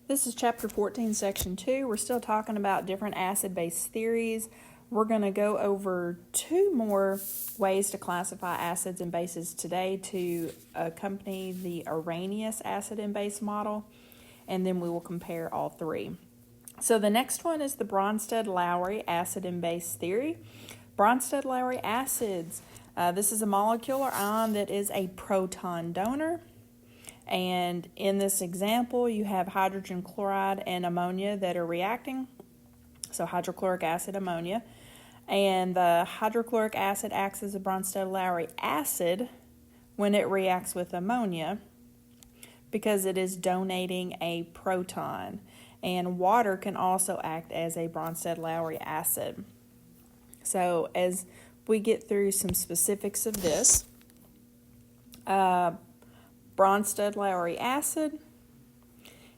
This is Chapter 14, Section 2. We're still talking about different acid-base theories. We're going to go over two more ways to classify acids and bases today to accompany the Arrhenius acid and base model, and then we will compare all three. So the next one is the Bronsted-Lowry acid and base theory. Bronsted-Lowry acids. This is a molecular ion that is a proton donor. And in this example, you have hydrogen chloride and ammonia that are reacting. So hydrochloric acid, ammonia. And the hydrochloric acid acts as a Bronsted-Lowry acid when it reacts with ammonia because it is donating a proton. And water can also act as a Bronsted-Lowry acid. So as we get through some specifics of this, Bronsted-Lowry acid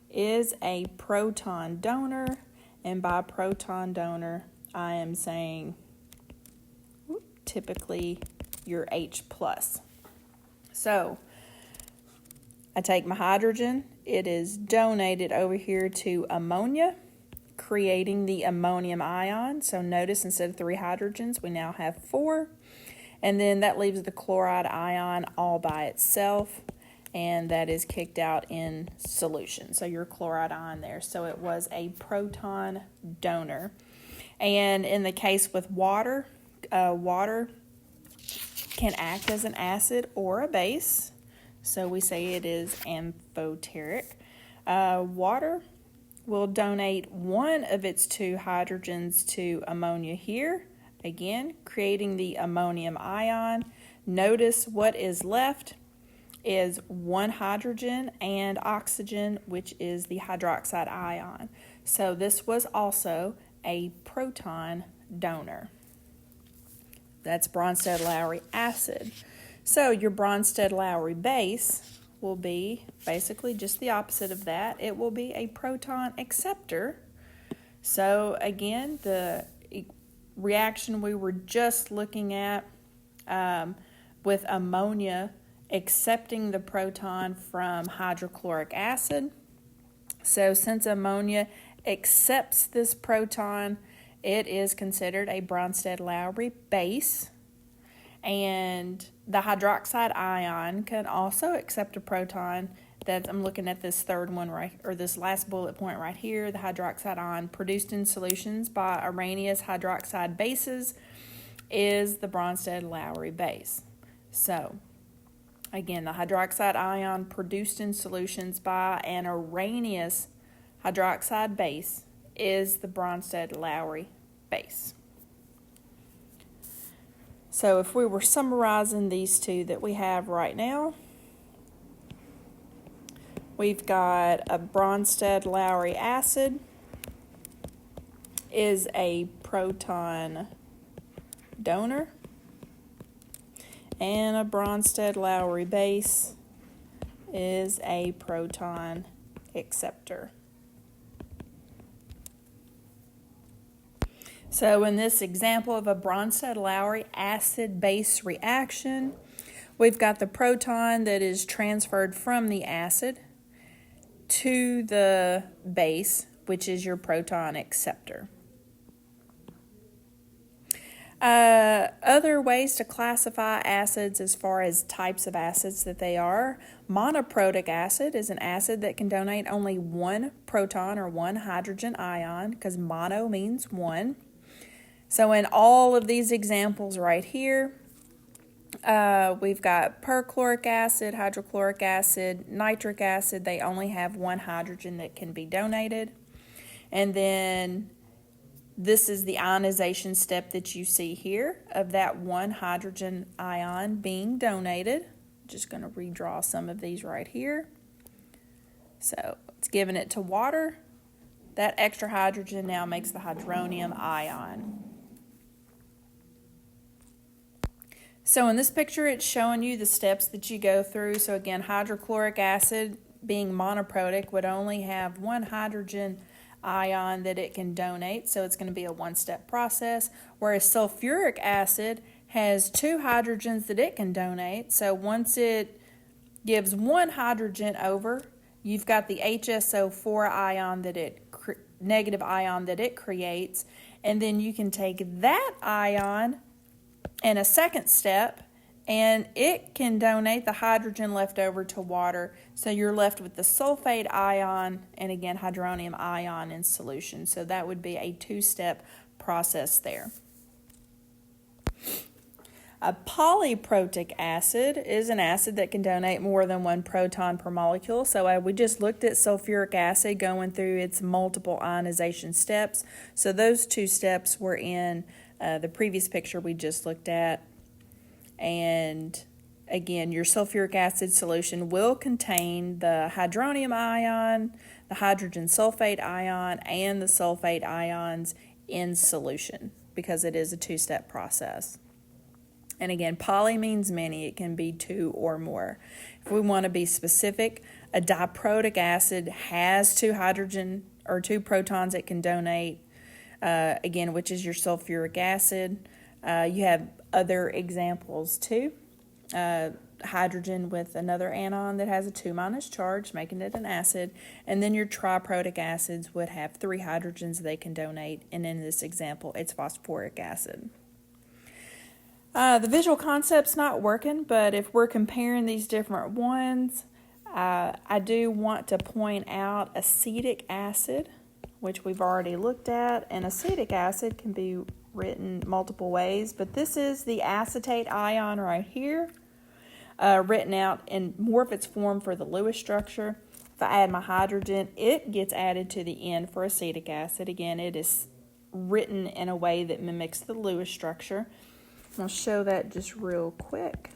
is a proton donor, and by proton donor, I am saying typically your H+. So I take my hydrogen, it is donated over here to ammonia, creating the ammonium ion. So notice instead of 3 hydrogens, we now have 4. And then that leaves the chloride ion all by itself, and that is kicked out in solution. So your chloride ion there. So it was a proton donor. And in the case with water, water can act as an acid or a base. So we say it is amphoteric. Water will donate one of its 2 hydrogens to ammonia here, again, creating the ammonium ion. Notice what is left is 1 hydrogen and oxygen, which is the hydroxide ion. So this was also a proton donor. That's Bronsted-Lowry acid. So your Bronsted-Lowry base will be basically just the opposite of that. It will be a proton acceptor. So again, the reaction we were just looking at with ammonia accepting the proton from hydrochloric acid. So since ammonia accepts this proton, it is considered a Bronsted-Lowry base. And the hydroxide ion can also accept a proton. That I'm looking at this third one right, or this last bullet point right here. The hydroxide ion produced in solutions by Arrhenius hydroxide bases is the Bronsted-Lowry base. So again, the hydroxide ion produced in solutions by an Arrhenius hydroxide base is the Bronsted-Lowry base. So if we were summarizing these two that we have right now, we've got a Bronsted-Lowry acid is a proton donor, and a Bronsted-Lowry base is a proton acceptor. So in this example of a Bronsted-Lowry acid-base reaction, we've got the proton that is transferred from the acid to the base, which is your proton acceptor. Other ways to classify acids as far as types of acids that they are. Monoprotic acid is an acid that can donate only 1 proton or 1 hydrogen ion, because mono means 1. So in all of these examples right here, we've got perchloric acid, hydrochloric acid, nitric acid. They only have 1 hydrogen that can be donated. And then this is the ionization step that you see here of that 1 hydrogen ion being donated. Just going to redraw some of these right here. So it's giving it to water. That extra hydrogen now makes the hydronium ion. So in this picture, it's showing you the steps that you go through. So again, hydrochloric acid, being monoprotic, would only have 1 hydrogen ion that it can donate, so it's going to be a 1-step process, whereas sulfuric acid has 2 hydrogens that it can donate. So once it gives 1 hydrogen over, you've got the HSO4 ion negative ion that it creates, and then you can take that ion in a second step and it can donate the hydrogen left over to water. So you're left with the sulfate ion and again hydronium ion in solution. So that would be a two-step process there. A polyprotic acid is an acid that can donate more than one proton per molecule. So we just looked at sulfuric acid going through its multiple ionization steps. So those two steps were in the previous picture we just looked at. And again, your sulfuric acid solution will contain the hydronium ion, the hydrogen sulfate ion, and the sulfate ions in solution because it is a two-step process. And again, poly means many. It can be two or more. If we want to be specific, a diprotic acid has two hydrogen or two protons it can donate, again, which is your sulfuric acid. You have other examples too. Hydrogen with another anion that has a 2- charge, making it an acid. And then your triprotic acids would have 3 hydrogens they can donate. And in this example, it's phosphoric acid. The visual concept's not working, but if we're comparing these different ones, I do want to point out acetic acid, which we've already looked at. And acetic acid can be written multiple ways, but this is the acetate ion right here, written out in more of its form for the Lewis structure. If I add my hydrogen, it gets added to the end for acetic acid. Again, it is written in a way that mimics the Lewis structure. I'll show that just real quick.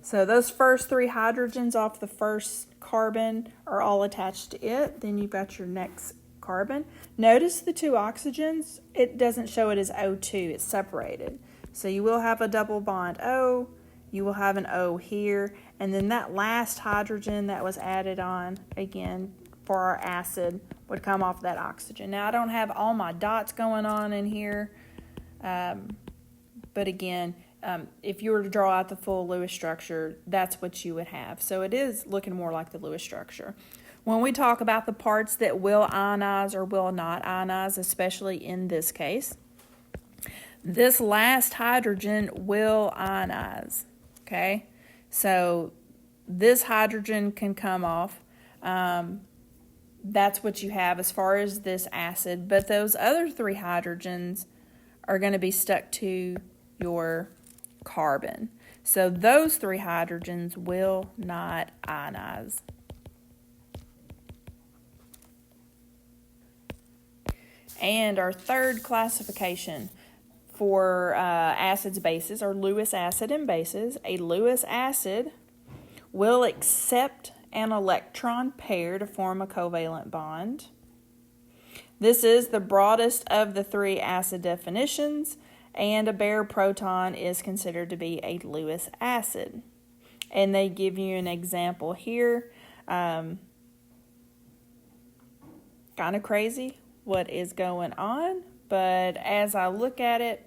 So those first 3 hydrogens off the first carbon are all attached to it. Then you've got your next carbon. Notice the 2 oxygens, it doesn't show it as O2, it's separated. So you will have a double bond O, you will have an O here, and then that last hydrogen that was added on, again, for our acid would come off that oxygen. Now I don't have all my dots going on in here, but again, if you were to draw out the full Lewis structure, that's what you would have. So it is looking more like the Lewis structure. When we talk about the parts that will ionize or will not ionize, especially in this case, this last hydrogen will ionize, okay? So this hydrogen can come off. That's what you have as far as this acid, but those other 3 hydrogens are going to be stuck to your carbon. So those 3 hydrogens will not ionize. And our third classification for acids, bases, are Lewis acid and bases. A Lewis acid will accept an electron pair to form a covalent bond. This is the broadest of the 3 acid definitions, and a bare proton is considered to be a Lewis acid. And they give you an example here. Kind of crazy what is going on, but as I look at it,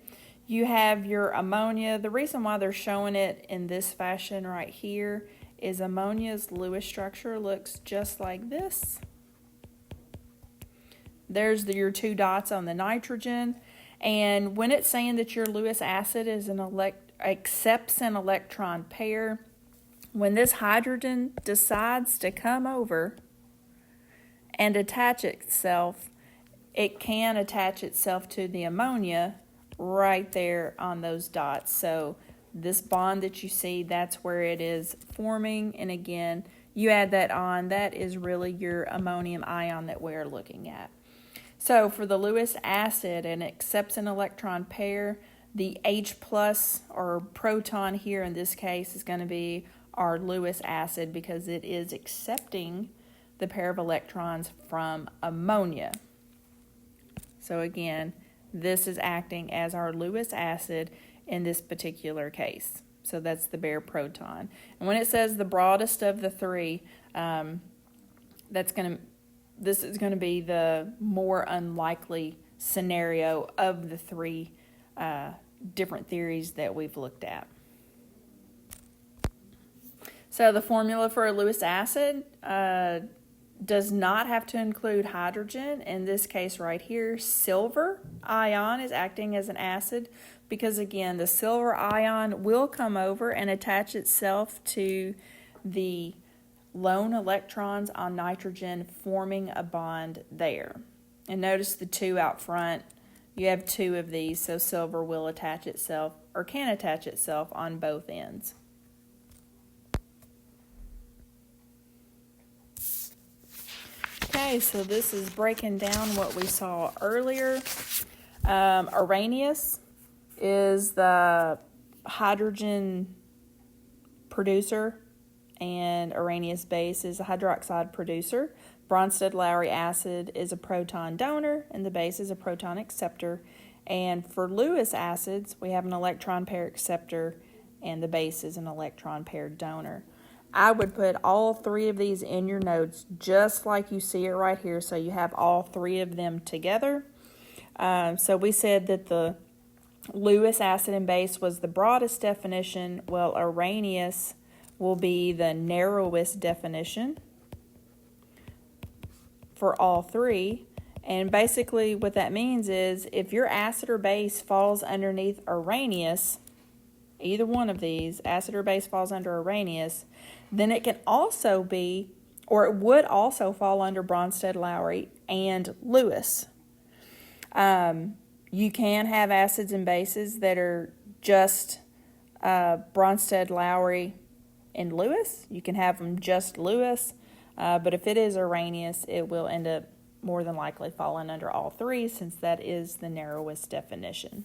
you have your ammonia. The reason why they're showing it in this fashion right here is ammonia's Lewis structure looks just like this. There's your 2 dots on the nitrogen, and when it's saying that your Lewis acid is accepts an electron pair, when this hydrogen decides to come over and attach itself, it can attach itself to the ammonia right there on those dots. So this bond that you see, that's where it is forming. And again, you add that on, that is really your ammonium ion that we're looking at. So for the Lewis acid, and it accepts an electron pair, the H plus or proton here in this case is going to be our Lewis acid because it is accepting the pair of electrons from ammonia. So again, this is acting as our Lewis acid in this particular case. So that's the bare proton. And when it says the broadest of the 3, this is going to be the more unlikely scenario of the 3 different theories that we've looked at. So the formula for a Lewis acid does not have to include hydrogen. In this case right here, silver ion is acting as an acid because, again, the silver ion will come over and attach itself to the lone electrons on nitrogen, forming a bond there. And notice the 2 out front. You have 2 of these, so silver will attach itself, or can attach itself, on both ends. Okay, so this is breaking down what we saw earlier. Arrhenius is the hydrogen producer, and Arrhenius base is a hydroxide producer. BronstedLowry acid is a proton donor, and the base is a proton acceptor. And for Lewis acids, we have an electron pair acceptor, and the base is an electron pair donor. I would put all 3 of these in your notes just like you see it right here, so you have all 3 of them together. So we said that the Lewis acid and base was the broadest definition. Well, Arrhenius will be the narrowest definition for all 3. And basically what that means is if your acid or base falls underneath Arrhenius, either one of these, acid or base falls under Arrhenius, then it can also be, or it would also fall under Bronsted-Lowry and Lewis. You can have acids and bases that are just Bronsted-Lowry and Lewis. You can have them just Lewis, but if it is Arrhenius, it will end up more than likely falling under all 3, since that is the narrowest definition.